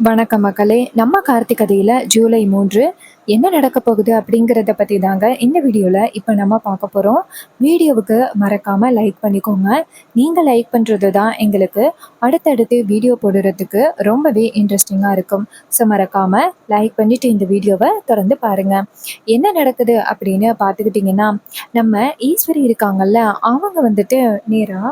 வணக்கம் மக்களே. நம்ம கார்த்திக் கதையில ஜூலை 3 என்ன நடக்க போகுது அப்படிங்கிறத பத்தி தாங்க இந்த வீடியோல இப்ப நம்ம பார்க்க போறோம். வீடியோவுக்கு மறக்காம லைக் பண்ணிக்கோங்க. நீங்க லைக் பண்றது தான் எங்களுக்கு அடுத்தடுத்து வீடியோ போடுறதுக்கு ரொம்பவே இன்ட்ரெஸ்டிங்கா இருக்கும். ஸோ மறக்காம லைக் பண்ணிட்டு இந்த வீடியோவை தொடர்ந்து பாருங்க. என்ன நடக்குது அப்படின்னு பார்த்துக்கிட்டிங்கன்னா, நம்ம ஈஸ்வரி இருக்காங்கல்ல, அவங்க வந்துட்டு நேரா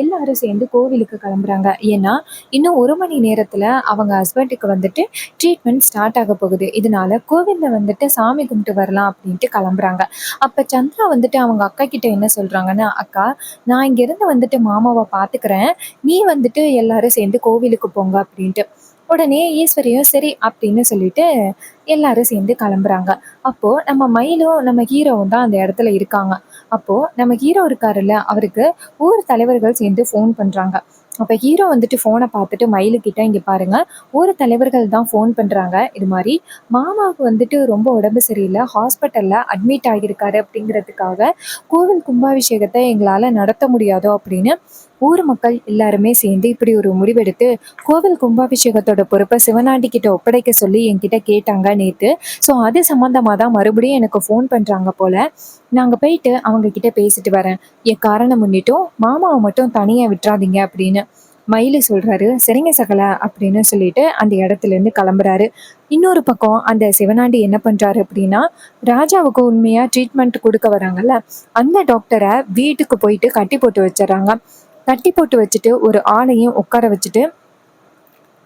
எல்லாரும் சேர்ந்து கோவிலுக்கு கிளம்புறாங்க. ஏன்னா, இன்னும் 1 மணி நேரத்துல அவங்க ஹஸ்பண்டுக்கு வந்துட்டு ட்ரீட்மெண்ட் ஸ்டார்ட் ஆக போகுது. இதனால கோவில்ல வந்துட்டு சாமி கும்பிட்டு வரலாம் அப்படின்ட்டு கிளம்புறாங்க. அப்ப சந்திரா வந்துட்டு அவங்க அக்கா கிட்ட என்ன சொல்றாங்கன்னா, "அக்கா, நான் இங்கேருந்து வந்துட்டு மாமாவ பார்த்துக்கிறேன். நீ வந்துட்டு எல்லாரும் சேர்ந்து கோவிலுக்கு போங்க" அப்படின்ட்டு. உடனே ஈஸ்வரியும் சரி அப்படின்னு சொல்லிட்டு எல்லாரும் சேர்ந்து கிளம்புறாங்க. அப்போ நம்ம மயிலும், நம்ம ஹீரோவும் தான் அந்த இடத்துல இருக்காங்க. அப்போ நம்ம ஹீரோ இருக்காருல்ல, அவருக்கு ஊர் தலைவர்கள் சேர்ந்து ஃபோன் பண்றாங்க. அப்ப ஹீரோ வந்துட்டு ஃபோனை பார்த்துட்டு மயிலுக்கிட்ட, "இங்க பாருங்க, ஊர் தலைவர்கள் தான் ஃபோன் பண்றாங்க. இது மாரி மாமாவுக்கு வந்துட்டு ரொம்ப உடம்பு சரியில்ல. ஹாஸ்பிட்டல்ல அட்மிட் ஆகியிருக்காரு அப்படிங்கிறதுக்காக கோவில் கும்பாபிஷேகத்தை எங்களால நடத்த முடியாதோ" அப்படின்னு ஊர் மக்கள் எல்லாருமே சேர்ந்து இப்படி ஒரு முடிவெடுத்து கோவில் கும்பாபிஷேகத்தோட பொறுப்பை சிவனாண்டி கிட்ட ஒப்படைக்க சொல்லி என்கிட்ட கேட்டாங்க நேத்து. ஸோ அது சம்மந்தமா தான் மறுபடியும் எனக்கு ஃபோன் பண்றாங்க போல. நாங்க போயிட்டு அவங்க கிட்ட பேசிட்டு வரேன். என் காரணம் முன்னிட்டும் மாமாவை மட்டும் தனியா விட்டுறாதீங்க அப்படின்னு. மயிலு சொல்றாரு, "சரிங்க சகல" அப்படின்னு சொல்லிட்டு அந்த இடத்துல இருந்து கிளம்புறாரு. இன்னொரு பக்கம் அந்த சிவனாண்டி என்ன பண்றாரு அப்படின்னா, ராஜாவுக்கு உண்மையா ட்ரீட்மெண்ட் கொடுக்க வராங்கல்ல, அந்த டாக்டரை வீட்டுக்கு போயிட்டு கட்டி போட்டு வச்சிடறாங்க. கட்டி போட்டு வச்சுட்டு ஒரு ஆளையும் உட்கார வச்சுட்டு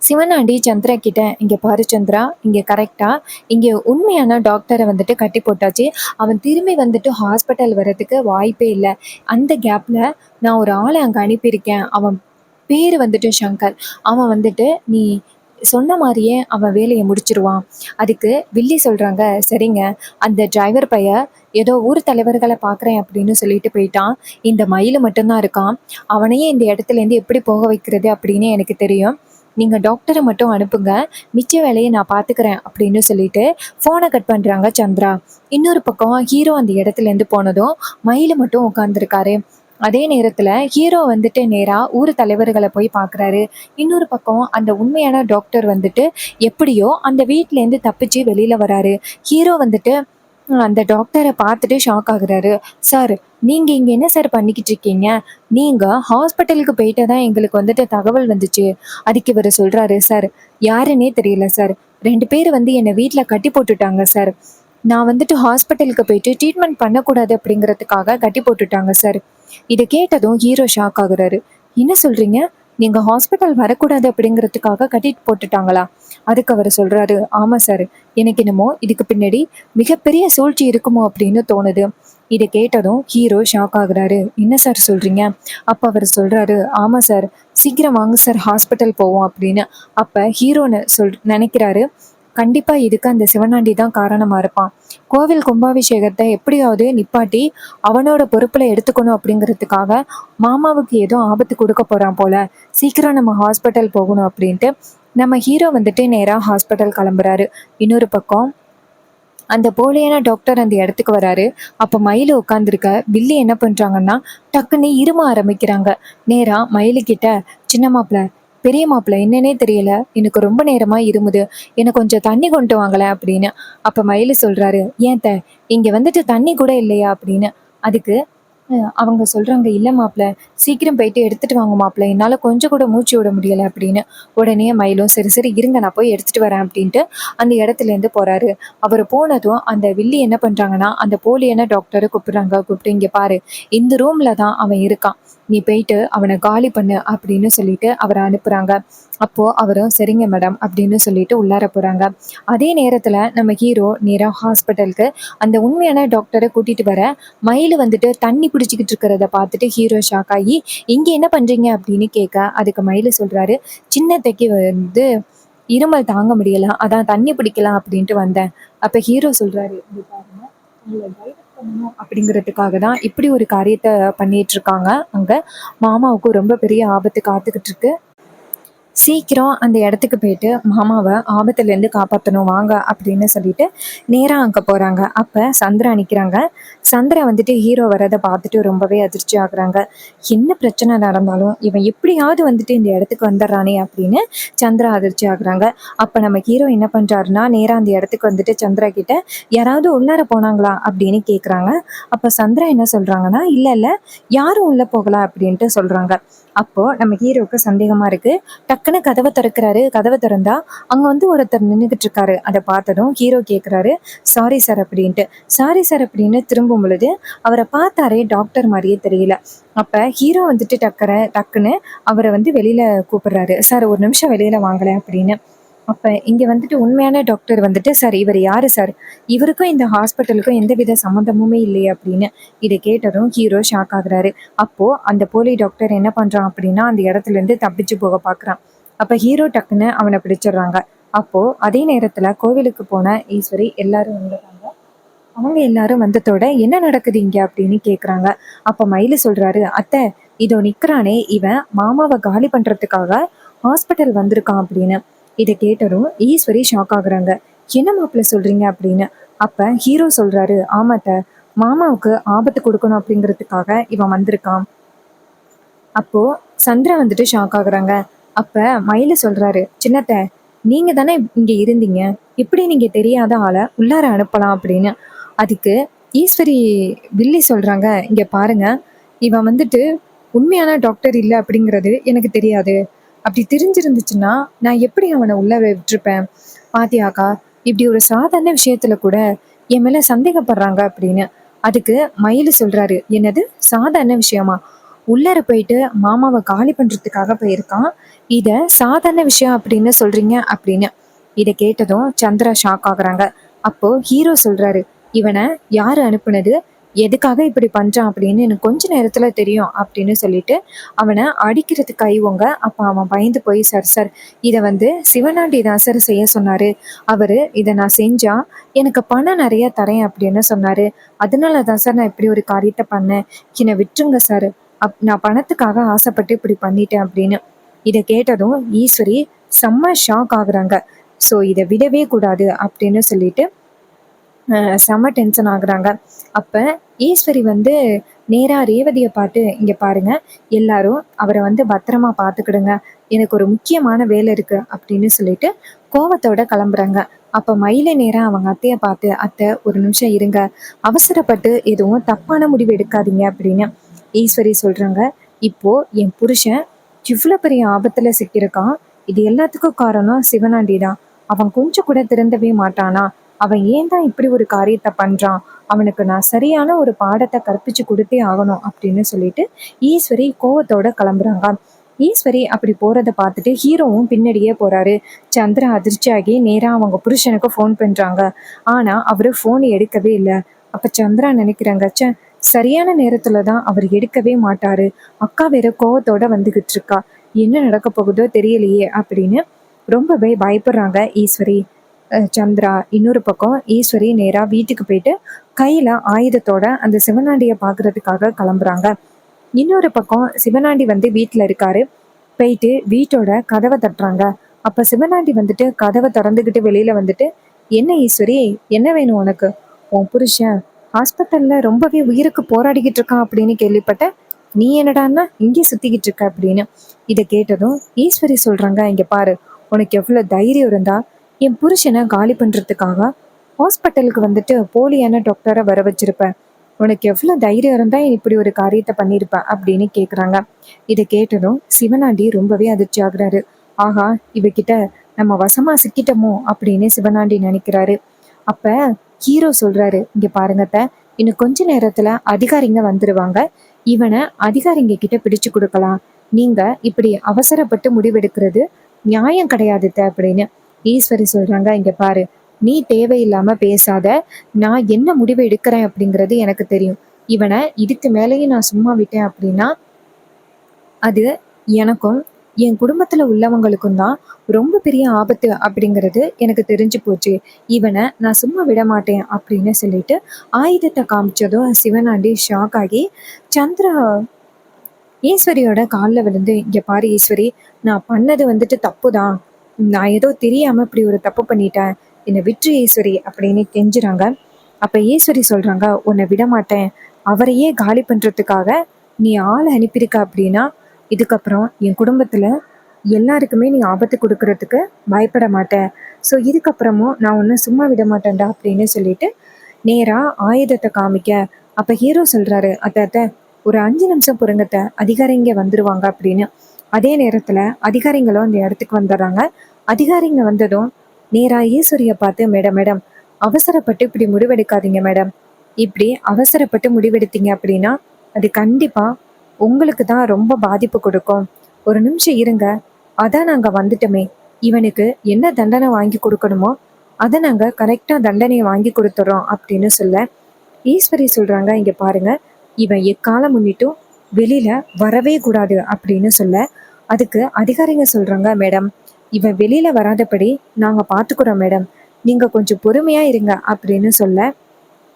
சிவனாண்டி சந்திரா கிட்ட, "இங்க பாரு சந்திரா, இங்க கரெக்டா இங்க உண்மையான டாக்டரை வந்துட்டு கட்டி போட்டாச்சு. அவன் திரும்பி வந்துட்டு ஹாஸ்பிட்டல் வர்றதுக்கு வாய்ப்பே இல்லை. அந்த கேப்ல நான் ஒரு ஆளை அங்கே அனுப்பியிருக்கேன். அவன் பேர் வந்துட்டு சங்கர். அவன் வந்துட்டு நீ சொன்ன மாதிரியே அவன் வேலையை முடிச்சிருவான்." அதுக்கு வில்லி சொல்றாங்க, "சரிங்க." அந்த டிரைவர் பையன் ஏதோ ஊர் தலைவர்களை பார்க்குறேன் அப்படின்னு சொல்லிட்டு போயிட்டான். இந்த மயிலு மட்டும்தான் இருக்கான். அவனையே இந்த இடத்துல இருந்து எப்படி போக வைக்கிறது அப்படின்னு எனக்கு தெரியும். நீங்க டாக்டரை மட்டும் அனுப்புங்க. மிச்ச வேலையை நான் பார்த்துக்கிறேன் அப்படின்னு சொல்லிட்டு ஃபோனை கட் பண்றாங்க சந்திரா. இன்னொரு பக்கம் ஹீரோ அந்த இடத்துல இருந்து போனதும் மயிலு மட்டும் உட்காந்துருக்காரு. அதே நேரத்துல ஹீரோ வந்துட்டு நேரா ஊர் தலைவர்களை போய் பார்க்குறாரு. இன்னொரு பக்கம் அந்த உண்மையான டாக்டர் வந்துட்டு எப்படியோ அந்த வீட்ல இருந்து தப்பிச்சு வெளியில வராரு. ஹீரோ வந்துட்டு அந்த டாக்டரை பார்த்துட்டு ஷாக் ஆகுறாரு. "சார், நீங்க இங்க என்ன சார் பண்ணிக்கிட்டு இருக்கீங்க? நீங்க ஹாஸ்பிட்டலுக்கு போயிட்டு தான் எங்களுக்கு வந்துட்டு தகவல் வந்துச்சு." அதுக்கு இவர் சொல்றாரு, "சார், யாருன்னே தெரியல சார். 2 பேர் வந்து என்னை வீட்டில் கட்டி போட்டுட்டாங்க சார். நான் வந்துட்டு ஹாஸ்பிட்டலுக்கு போயிட்டு ட்ரீட்மெண்ட் பண்ணக்கூடாது அப்படிங்கிறதுக்காக கட்டி போட்டுட்டாங்க சார்." இதை கேட்டதும் ஹீரோ ஷாக் ஆகுறாரு. "என்ன சொல்றீங்க? நீங்க ஹாஸ்பிட்டல் வரக்கூடாது அப்படிங்கிறதுக்காக கட்டிட்டு போட்டுட்டாங்களா?" அதுக்கு அவர் சொல்றாரு, "ஆமா சார். எனக்கு என்னமோ இதுக்கு பின்னாடி மிகப்பெரிய சூழ்ச்சி இருக்குமோ அப்படின்னு தோணுது." இதை கேட்டதும் ஹீரோ ஷாக் ஆகுறாரு. "என்ன சார் சொல்றீங்க?" அப்ப அவர் சொல்றாரு, "ஆமா சார், சீக்கிரம் வாங்க சார், ஹாஸ்பிட்டல் போவோம்" அப்படின்னு. அப்ப ஹீரோன்னு நினைக்கிறாரு, கண்டிப்பா இதுக்கு அந்த சிவனாண்டி தான் காரணமா இருப்பான். கோவில் கும்பாபிஷேகத்தை எப்படியாவது நிப்பாட்டி அவனோட பொறுப்புல எடுத்துக்கணும் அப்படிங்கிறதுக்காக மாமாவுக்கு ஏதோ ஆபத்து கொடுக்க போறான் போல. சீக்கிரம் நம்ம ஹாஸ்பிட்டல் போகணும் அப்படின்ட்டு நம்ம ஹீரோ வந்துட்டு நேரா ஹாஸ்பிட்டல் கிளம்புறாரு. இன்னொரு பக்கம் அந்த போலியான டாக்டர் அந்த இடத்துக்கு வராரு. அப்ப மயிலு உட்காந்துருக்க வில்லி என்ன பண்றாங்கன்னா, டக்குன்னு இரும ஆரம்பிக்கிறாங்க. நேரா மயிலு கிட்ட, "சின்ன மாப்பிள்ள, பெரிய மாப்பிள்ள, என்னன்னே தெரியல, எனக்கு ரொம்ப நேரமா இருமுது. எனக்கு கொஞ்சம் தண்ணி கொண்டு வாங்களேன்" அப்படின்னு. அப்ப மயிலு சொல்றாரு, "ஏன் இங்க வந்துட்டு தண்ணி கூட இல்லையா?" அப்படின்னு. அதுக்கு அவங்க சொல்றாங்க, "இல்ல மாப்பிள, சீக்கிரம் போயிட்டு எடுத்துட்டு வாங்க மாப்பிள, என்னால கொஞ்சம் கூட மூச்சு விட முடியல" அப்படின்னு. உடனே மயிலும், "சரி சரி இருங்க, நான் போய் எடுத்துட்டு வரேன்" அப்படின்ட்டு அந்த இடத்துல இருந்து போறாரு. அவர் போனதும் அந்த வில்லி என்ன பண்றாங்கன்னா, அந்த போலியான டாக்டரை கூப்பிடுறாங்க. கூப்பிட்டு, "இங்க பாரு, இந்த ரூம்ல தான் அவன் இருக்கான். நீ போயிட்டு அவனை காலி பண்ணு" அப்படின்னு சொல்லிட்டு அவரை அனுப்புறாங்க. அப்போ அவரும், "சரிங்க மேடம்" அப்படின்னு சொல்லிட்டு உள்ளார போறாங்க. அதே நேரத்துல நம்ம ஹீரோ நேரா ஹாஸ்பிட்டலுக்கு அந்த உண்மையான டாக்டரை கூட்டிட்டு வர மயிலு வந்துட்டு தண்ணி பிடிச்சிக்கிட்டு இருக்கிறத பார்த்துட்டு ஹீரோ ஷாக் ஆகி, "இங்க என்ன பண்றீங்க?" அப்படின்னு கேட்க, அதுக்கு மயிலு சொல்றாரு, "சின்னத்தைக்கு வந்து இருமல் தாங்க முடியல, அதான் தண்ணி பிடிக்கலாம் அப்படின்ட்டு வந்தேன்." அப்ப ஹீரோ சொல்றாரு, "இது பாருங்க, உங்களை டைவர்ட் பண்ணணும் அப்படிங்கிறதுக்காக தான் இப்படி ஒரு காரியத்தை பண்ணிட்டு இருக்காங்க. அங்க மாமாவுக்கு ரொம்ப பெரிய ஆபத்து காத்துக்கிட்டு இருக்கு. சீக்கிரம் அந்த இடத்துக்கு போயிட்டு மாமாவை ஆபத்துலேருந்து காப்பாற்றணும் வாங்க" அப்படின்னு சொல்லிட்டு நேராக அங்கே போகிறாங்க. அப்போ சந்திரா நிற்கிறாங்க. சந்திரா வந்துட்டு ஹீரோ வரதை பார்த்துட்டு ரொம்பவே அதிர்ச்சி ஆகுறாங்க. என்ன பிரச்சனை நடந்தாலும் இவன் எப்படியாவது வந்துட்டு இந்த இடத்துக்கு வந்துடுறானே அப்படின்னு சந்திரா அதிர்ச்சி ஆகுறாங்க. அப்ப நம்ம ஹீரோ என்ன பண்றாருன்னா, நேரா அந்த இடத்துக்கு வந்துட்டு சந்திரா கிட்ட யாராவது உள்ளார போனாங்களா அப்படின்னு கேக்குறாங்க. அப்ப சந்திரா என்ன சொல்றாங்கன்னா, இல்ல இல்ல, யாரும் உள்ள போகல அப்படின்ட்டு சொல்றாங்க. அப்போ நம்ம ஹீரோவுக்கு சந்தேகமா இருக்கு. டக்குன்னு கதவை திறக்கிறாரு. கதவை திறந்தா அங்க வந்து ஒருத்தர் நின்றுகிட்டு இருக்காரு. அதை பார்த்ததும் ஹீரோ கேக்குறாரு, சாரி சார் அப்படின்ட்டு. சாரி சார் அப்படின்னு திரும்பும் பொழுது அவரை பார்த்தாரே டாக்டர் மாதிரியே தெரியல. அப்ப ஹீரோ வந்துட்டு டக்குன்னு அவரை வந்து வெளியில கூப்பிடுறாரு. சார் ஒரு நிமிஷம் வெளியில வாங்கல அப்படின்னு. அப்ப இங்க வந்துட்டு உண்மையான டாக்டர் வந்துட்டு, சார் இவர் யாரு சார், இவருக்கும் இந்த ஹாஸ்பிட்டலுக்கும் எந்தவித சம்மந்தமுமே இல்லையே அப்படின்னு. இதை கேட்டதும் ஹீரோ ஷாக் ஆகுறாரு. அப்போ அந்த போலி டாக்டர் என்ன பண்றான் அப்படின்னா, அந்த இடத்துல இருந்து தப்பிச்சு போக பாக்குறான். அப்ப ஹீரோ டக்குன்னு அவனை பிடிச்சிடுறாங்க. அப்போ அதே நேரத்துல கோவிலுக்கு போன ஈஸ்வரி எல்லாரும் வந்துடுறாங்க. அவங்க எல்லாரும் வந்ததோட என்ன நடக்குது இங்க அப்படின்னு கேக்குறாங்க. அப்ப மயிலு சொல்றாரு, அத்தை இதோ நிக்கிறானே இவன் மாமாவை காலி பண்றதுக்காக ஹாஸ்பிட்டல் வந்திருக்கான் அப்படின்னு. இதை கேட்டதும் ஈஸ்வரி ஷாக் ஆகுறாங்க. என்ன மாப்பிள்ள சொல்றீங்க அப்படின்னு. அப்ப ஹீரோ சொல்றாரு, ஆமாத்த, மாமாவுக்கு ஆபத்து கொடுக்கணும் அப்படிங்கிறதுக்காக இவன் வந்திருக்கான். அப்போ சந்திரா வந்துட்டு ஷாக் ஆகுறாங்க. அப்ப மயிலு சொல்றாரு, சின்னத்த நீங்க தானே இங்க இருந்தீங்க, எப்படி நீங்க தெரியாத ஆளை உள்ளார அனுப்பலாம் அப்படின்னு. அதுக்கு ஈஸ்வரி வில்லி சொல்றாங்க, இங்க பாருங்க, இவன் வந்துட்டு உண்மையான டாக்டர் இல்லை அப்படிங்கிறது எனக்கு தெரியாது. அப்படி தெரிஞ்சிருந்துச்சுன்னா நான் எப்படி அவனை உள்ள விட்டுருப்பேன். பாத்தியாக்கா, இப்படி ஒரு சாதாரண விஷயத்துல கூட என் மேல சந்தேகப்படுறாங்க அப்படின்னு. அதுக்கு மயிலு சொல்றாரு, என்னது சாதாரண விஷயமா, உள்ளார போயிட்டு மாமாவை காலி பண்றதுக்காக போயிருக்கான், இத சாதாரண விஷயம் அப்படின்னு சொல்றீங்க அப்படின்னு. இதை கேட்டதும் சந்திரா ஷாக் ஆகுறாங்க. அப்போ ஹீரோ சொல்றாரு, இவனை யாரு அனுப்புனது, எதுக்காக இப்படி பண்றான் அப்படின்னு எனக்கு கொஞ்ச நேரத்துல தெரியும் அப்படின்னு சொல்லிட்டு அவனை அடிக்கிறதுக்கு கைவோங்க. அப்ப அவன் பயந்து போய், சார் சார் இதை வந்து சிவனாண்டி தான் சார் செய்ய சொன்னாரு, அவரு இதை நான் செஞ்சா எனக்கு பணம் நிறைய தரேன் அப்படின்னு சொன்னாரு, அதனாலதான் சார் நான் இப்படி ஒரு காரியத்தை பண்ணேன், என்னை விட்டுருங்க சார், நான் பணத்துக்காக ஆசைப்பட்டு இப்படி பண்ணிட்டேன் அப்படின்னு. இதை கேட்டதும் ஈஸ்வரி செம்ம ஷாக் ஆகுறாங்க. ஸோ இதை விடவே கூடாது அப்படின்னு சொல்லிட்டு செம்ம டென்ஷன் ஆகுறாங்க. அப்ப ஈஸ்வரி வந்து நேரா ரேவதியை பார்த்து, இங்க பாருங்க, எல்லாரும் அவரை வந்து பத்திரமா பார்த்துக்கிடுங்க, எனக்கு ஒரு முக்கியமான வேலை இருக்கு அப்படின்னு சொல்லிட்டு கோவத்தோட கிளம்புறாங்க. அப்ப மயிலை நேரா அவங்க அத்தையை பார்த்து, அத்தை ஒரு நிமிஷம் இருங்க, அவசரப்பட்டு எதுவும் தப்பான முடிவு எடுக்காதீங்க அப்படின்னு ஈஸ்வரி சொல்றாங்க. இப்போ என் புருஷன் இவ்வளோ பெரிய ஆபத்துல சிக்கியிருக்கான், இது எல்லாத்துக்கும் காரணம் சிவனாண்டி தான். அவன் கொஞ்சம் கூட திருந்தவே மாட்டானா, அவன் ஏன் தான் இப்படி ஒரு காரியத்தை பண்றான், அவனுக்கு நான் சரியான ஒரு பாடத்தை கற்பிச்சு கொடுத்தே ஆகணும் அப்படின்னு சொல்லிட்டு ஈஸ்வரி கோவத்தோட கிளம்புறாங்க. ஈஸ்வரி அப்படி போறத பார்த்துட்டு ஹீரோவும் பின்னாடியே போறாரு. சந்திரா அதிர்ச்சியாகி நேரா அவங்க புருஷனுக்கு ஃபோன் பண்றாங்க. ஆனா அவரு ஃபோன் எடுக்கவே இல்லை. அப்ப சந்திரா நினைக்கிறாங்க, ச்சே, சரியான நேரத்துல தான் அவர் எடுக்கவே மாட்டாரு, அக்கா வேற கோவத்தோட வந்துகிட்டு இருக்கா, என்ன நடக்க போகுதோ தெரியலையே அப்படின்னு ரொம்பவே பயப்படுறாங்க ஈஸ்வரி. சந்திரா இன்னொரு பக்கம் ஈஸ்வரி நேரா வீட்டுக்கு போயிட்டு கையில ஆயுதத்தோட அந்த சிவனாண்டிய பாக்குறதுக்காக கிளம்புறாங்க. இன்னொரு பக்கம் சிவனாண்டி வந்து வீட்டுல இருக்காரு. போயிட்டு வீட்டோட கதவை தட்டுறாங்க. அப்ப சிவனாண்டி வந்துட்டு கதவை திறந்துகிட்டு வெளியில வந்துட்டு, என்ன ஈஸ்வரி, என்ன வேணும் உனக்கு, உன் புருஷன் ஹாஸ்பிட்டல்ல ரொம்பவே உயிருக்கு போராடிக்கிட்டு இருக்கான் அப்படின்னு கேள்விப்பட்ட, நீ என்னடான்னா இங்கே சுத்திக்கிட்டு இருக்க அப்படின்னு. இதை கேட்டதும் ஈஸ்வரி சொல்றாங்க, இங்க பாரு, உனக்கு எவ்வளவு தைரியம் இருந்தா என் புருஷனை காலி பண்றதுக்காக ஹாஸ்பிட்டலுக்கு வந்துட்டு போலியான டாக்டரை வர வச்சிருப்ப, உனக்கு எவ்வளவு தைரியம் இருந்தா இப்படி ஒரு காரியத்தை பண்ணிருப்ப அப்படின்னு கேக்குறாங்க. இதை கேட்டதும் சிவனாண்டி ரொம்பவே அதிர்ச்சி ஆகுறாரு. ஆகா, இவகிட்ட நம்ம வசமா சிக்கிட்டோமோ அப்படின்னு சிவனாண்டி நினைக்கிறாரு. அப்ப ஹீரோ சொல்றாரு, இங்க பாருங்கத்த, இன்னும் கொஞ்ச நேரத்துல அதிகாரிங்க வந்துருவாங்க, இவனை அதிகாரிங்க கிட்ட பிடிச்சு கொடுக்கலாம், நீங்க இப்படி அவசரப்பட்டு முடிவெடுக்கிறது நியாயம் கிடையாதுத்த அப்படின்னு ஈஸ்வரி சொல்றாங்க. இங்க பாரு, நீ தேவையில்லாம பேசாத, நான் என்ன முடிவு எடுக்கிறேன் அப்படிங்கிறது எனக்கு தெரியும், இவனை இதுக்கு மேலேயும் நான் சும்மா விட்டேன் அப்படின்னா அது எனக்கும் என் குடும்பத்துல உள்ளவங்களுக்கும் தான் ரொம்ப பெரிய ஆபத்து அப்படிங்கிறது எனக்கு தெரிஞ்சு போச்சு, இவனை நான் சும்மா விட மாட்டேன் அப்படின்னு சொல்லிட்டு ஆயுதத்தை காமிச்சதும் சிவனாண்டி ஷாக் ஆகி சந்திரா ஈஸ்வரியோட காலில் விழுந்து, இங்க பாரு ஈஸ்வரி, நான் பண்ணது வந்துட்டு தப்பு தான், நான் ஏதோ தெரியாம இப்படி ஒரு தப்பு பண்ணிட்டேன், என்னை விற்று ஈஸ்வரி அப்படின்னு கெஞ்சுறாங்க. அப்போ ஈஸ்வரி சொல்கிறாங்க, உன்னை விட மாட்டேன், அவரையே காலி பண்ணுறதுக்காக நீ ஆளை அனுப்பியிருக்க அப்படின்னா இதுக்கப்புறம் என் குடும்பத்தில் எல்லாருக்குமே நீ ஆபத்து கொடுக்கறதுக்கு பயப்பட மாட்டேன். ஸோ இதுக்கப்புறமும் நான் ஒன்றும் சும்மா விட மாட்டேன்டா அப்படின்னு சொல்லிட்டு நேராக ஆயுதத்தை காமிக்க, அப்போ ஹீரோ சொல்கிறாரு, அத்தை ஒரு 5 நிமிஷம் பொறுங்கத்த, அதிகாரிங்க வந்துடுவாங்க அப்படின்னு. அதே நேரத்தில் அதிகாரிங்களும் அந்த இடத்துக்கு வந்துடுறாங்க. அதிகாரிங்க வந்ததும் நேராக ஈஸ்வரியை பார்த்து, மேடம் மேடம் அவசரப்பட்டு இப்படி முடிவெடுக்காதீங்க மேடம். இப்படி அவசரப்பட்டு முடிவெடுத்தீங்க அப்படின்னா அது கண்டிப்பாக உங்களுக்கு தான் ரொம்ப பாதிப்பு கொடுக்கும். ஒரு நிமிஷம் இருங்க, அதான் நாங்கள் வந்துட்டோமே, இவனுக்கு என்ன தண்டனை வாங்கி கொடுக்கணுமோ அதை நாங்கள் கரெக்டாக தண்டனையை வாங்கி கொடுத்துட்றோம் அப்படின்னு சொல்ல, ஈஸ்வரி சொல்கிறாங்க, இங்கே பாருங்க, இவன் எக்காலம் முன்னிட்டும் வெளியில் வரவே கூடாது அப்படின்னு சொல்ல, அதுக்கு அதிகாரிங்க சொல்கிறாங்க, மேடம் இவன் வெளியில் வராதபடி நாங்கள் பார்த்துக்குறோம் மேடம், நீங்கள் கொஞ்சம் பொறுமையாக இருங்க அப்படின்னு சொல்ல,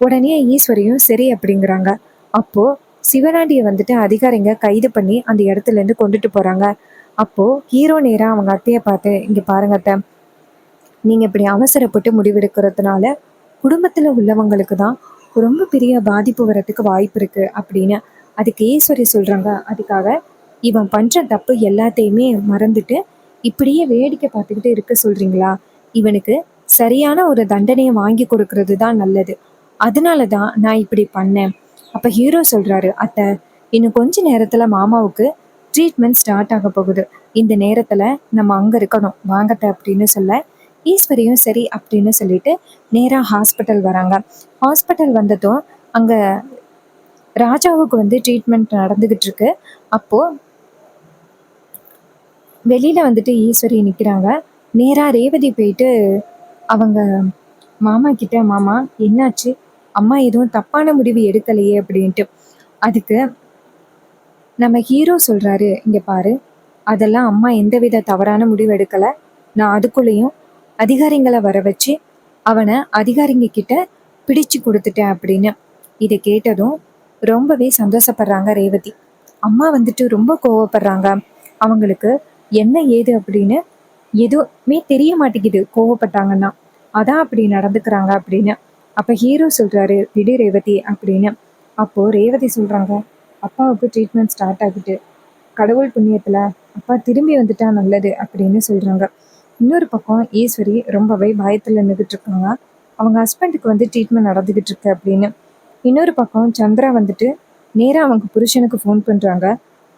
உடனே ஈஸ்வரியும் சரி அப்படிங்கிறாங்க. அப்போது சிவனாண்டியை வந்துட்டு அதிகாரிங்க கைது பண்ணி அந்த இடத்துலேருந்து கொண்டுட்டு போகிறாங்க. அப்போது ஹீரோ நேராக அவங்க அத்தையை பார்த்து, இங்கே பாருங்க அத்தை, நீங்கள் இப்படி அவசரப்பட்டு முடிவெடுக்கிறதுனால குடும்பத்தில் உள்ளவங்களுக்கு தான் ரொம்ப பெரிய பாதிப்பு வரத்துக்கு வாய்ப்பு இருக்குது அப்படின்னு. அதுக்கு ஈஸ்வரி சொல்கிறாங்க, அதுக்காக இவன் பண்ணுற தப்பு எல்லாத்தையுமே மறந்துட்டு இப்படியே வேடிக்கை பார்த்துக்கிட்டு இருக்க சொல்கிறீங்களா? இவனுக்கு சரியான ஒரு தண்டனையை வாங்கி கொடுக்கறது தான் நல்லது. அதனால தான் நான் இப்படி பண்ணேன். அப்போ ஹீரோ சொல்கிறாரு, அத்தை இன்னும் கொஞ்ச நேரத்தில் மாமாவுக்கு ட்ரீட்மெண்ட் ஸ்டார்ட் ஆக போகுது, இந்த நேரத்தில் நம்ம அங்கே இருக்கணும் வாங்கத்தை அப்படின்னு சொல்ல, ஈஸ்வரியும் சரி அப்படின்னு சொல்லிட்டு நேராக ஹாஸ்பிட்டல் வராங்க. ஹாஸ்பிட்டல் வந்ததும் அங்கே ராஜாவுக்கு வந்து ட்ரீட்மெண்ட் நடந்துக்கிட்டு இருக்கு. அப்போது வெளியில் வந்துட்டு ஈஸ்வரி நிற்கிறாங்க. நேராக ரேவதி போயிட்டு அவங்க மாமா கிட்ட, மாமா என்னாச்சு, அம்மா எதுவும் தப்பான முடிவு எடுக்கலையே அப்படின்ட்டு. அதுக்கு நம்ம ஹீரோ சொல்கிறாரு, இங்கே பாரு, அதெல்லாம் அம்மா எந்தவித தவறான முடிவு எடுக்கலை, நான் அதுக்குள்ளேயும் அதிகாரிங்களை வர வச்சு அவனை அதிகாரிங்க கிட்ட பிடிச்சு கொடுத்துட்டேன் அப்படின்னு. இதை கேட்டதும் ரொம்பவே சந்தோஷப்படுறாங்க ரேவதி. அம்மா வந்துட்டு ரொம்ப கோவப்படுறாங்க, அவங்களுக்கு என்ன ஏது அப்படின்னு எதுவுமே தெரிய மாட்டேங்குது, கோவப்பட்டாங்கன்னா அதான் அப்படி நடந்துக்கிறாங்க அப்படின்னு. அப்போ ஹீரோ சொல்கிறாரு, விடு ரேவதி அப்படின்னு. அப்போது ரேவதி சொல்கிறாங்க, அப்பாவுக்கு ட்ரீட்மெண்ட் ஸ்டார்ட் ஆகிட்டு, கடவுள் புண்ணியத்தில் அப்பா திரும்பி வந்துட்டா நல்லது அப்படின்னு சொல்கிறாங்க. இன்னொரு பக்கம் ஈஸ்வரி ரொம்பவே பயத்தில் நின்றுட்டு இருக்காங்க, அவங்க ஹஸ்பண்டுக்கு வந்து ட்ரீட்மெண்ட் நடந்துக்கிட்டு இருக்கு அப்படின்னு. இன்னொரு பக்கம் சந்திரா வந்துட்டு நேராக அவங்க புருஷனுக்கு ஃபோன் பண்ணுறாங்க.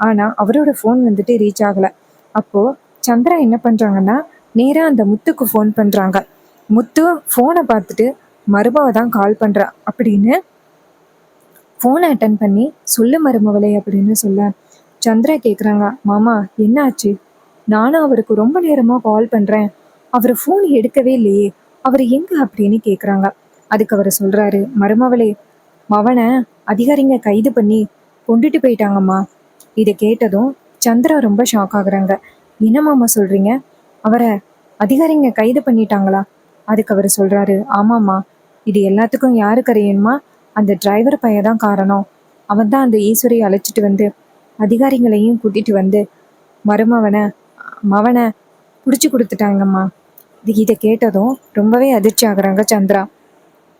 ஆனால் அவரோட ஃபோன் வந்துட்டு ரீச் ஆகலை. அப்போது சந்திரா என்ன பண்ணுறாங்கன்னா நேராக அந்த முத்துக்கு ஃபோன் பண்ணுறாங்க. முத்து ஃபோனை பார்த்துட்டு மருமவை தான் கால் பண்ணுறா அப்படின்னு ஃபோனை அட்டன் பண்ணி, சொல்லு மருமவளே அப்படின்னு சொல்ல, சந்திரா கேட்குறாங்க, மாமா என்ன ஆச்சு, நானும் அவருக்கு ரொம்ப நேரமாக கால் பண்ணுறேன், அவர் ஃபோன் எடுக்கவே இல்லையே, அவர் எங்கே அப்படின்னு கேட்குறாங்க. அதுக்கு அவர் சொல்கிறாரு, மருமவளே மவனை அதிகாரிங்க கைது பண்ணி கொண்டுட்டு போயிட்டாங்கம்மா. இதை கேட்டதும் சந்திரா ரொம்ப ஷாக் ஆகுறாங்க. என்ன மாமா சொல்கிறீங்க, அவரை அதிகாரிங்க கைது பண்ணிட்டாங்களா? அதுக்கு அவர் சொல்கிறாரு, ஆமாம்மா, இது எல்லாத்துக்கும் யாரு கரையணுமா, அந்த டிரைவர் பையன் தான் காரணம். அவன் தான் அந்த ஈஸ்வரியை அழைச்சிட்டு வந்து அதிகாரிங்களையும் கூட்டிகிட்டு வந்து மவனை பிடிச்சி கொடுத்துட்டாங்கம்மா. இதை கேட்டதும் ரொம்பவே அதிர்ச்சி ஆகுறாங்க சந்திரா.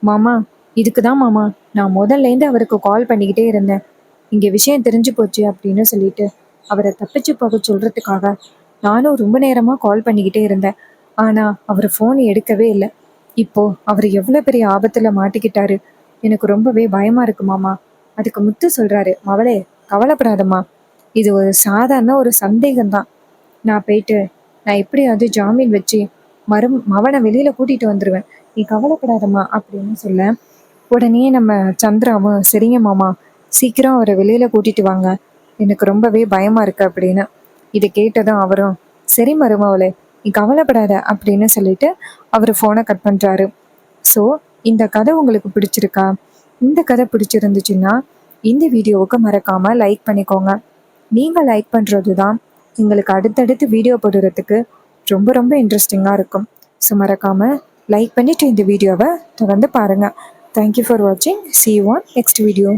மாமா இதுக்கு தான் மாமா நான் முதல்லேருந்து அவருக்கு கால் பண்ணிக்கிட்டே இருந்தேன், இங்கே விஷயம் தெரிஞ்சு போச்சு அப்படின்னு சொல்லிட்டு அவரை தப்பிச்சு போக சொல்கிறதுக்காக நானும் ரொம்ப நேரமாக கால் பண்ணிக்கிட்டே இருந்தேன். ஆனால் அவர் ஃபோன் எடுக்கவே இல்லை. இப்போது அவர் எவ்வளோ பெரிய ஆபத்தில் மாட்டிக்கிட்டாரு, எனக்கு ரொம்பவே பயமாக இருக்கு மாமா. அதுக்கு முத்து சொல்கிறாரு, மவளே கவலைப்படாதம்மா, இது ஒரு சாதாரண ஒரு சந்தேகம்தான், நான் எப்படியாவது ஜாமீன் வச்சு மவனை வெளியில் கூட்டிகிட்டு வந்துடுவேன், நீ கவலைப்படாதம்மா அப்படின்னு சொல்ல, உடனே நம்ம சந்திராவும் சரிங்க மாமா, சீக்கிரம் அவரை வெளியில் கூட்டிகிட்டு வாங்க, எனக்கு ரொம்பவே பயமாக இருக்கு அப்படின்னு. இதை கேட்டதும் அவரும் சரி மருமவளே நீ கவலைப்படாத அப்படின்னு சொல்லிட்டு அவர் ஃபோனை கட் பண்ணுறாரு. ஸோ இந்த கதை உங்களுக்கு பிடிச்சிருக்கா? இந்த கதை பிடிச்சிருந்துச்சுன்னா இந்த வீடியோவுக்கு மறக்காமல் லைக் பண்ணிக்கோங்க. நீங்கள் லைக் பண்ணுறது தான் எங்களுக்கு அடுத்தடுத்து வீடியோ போடுறதுக்கு ரொம்ப ரொம்ப இன்ட்ரெஸ்டிங்காக இருக்கும். ஸோ மறக்காமல் லைக் பண்ணிவிட்டு இந்த வீடியோவை தொடர்ந்து பாருங்கள். தேங்க்யூ ஃபார் வாட்சிங். See you on next video.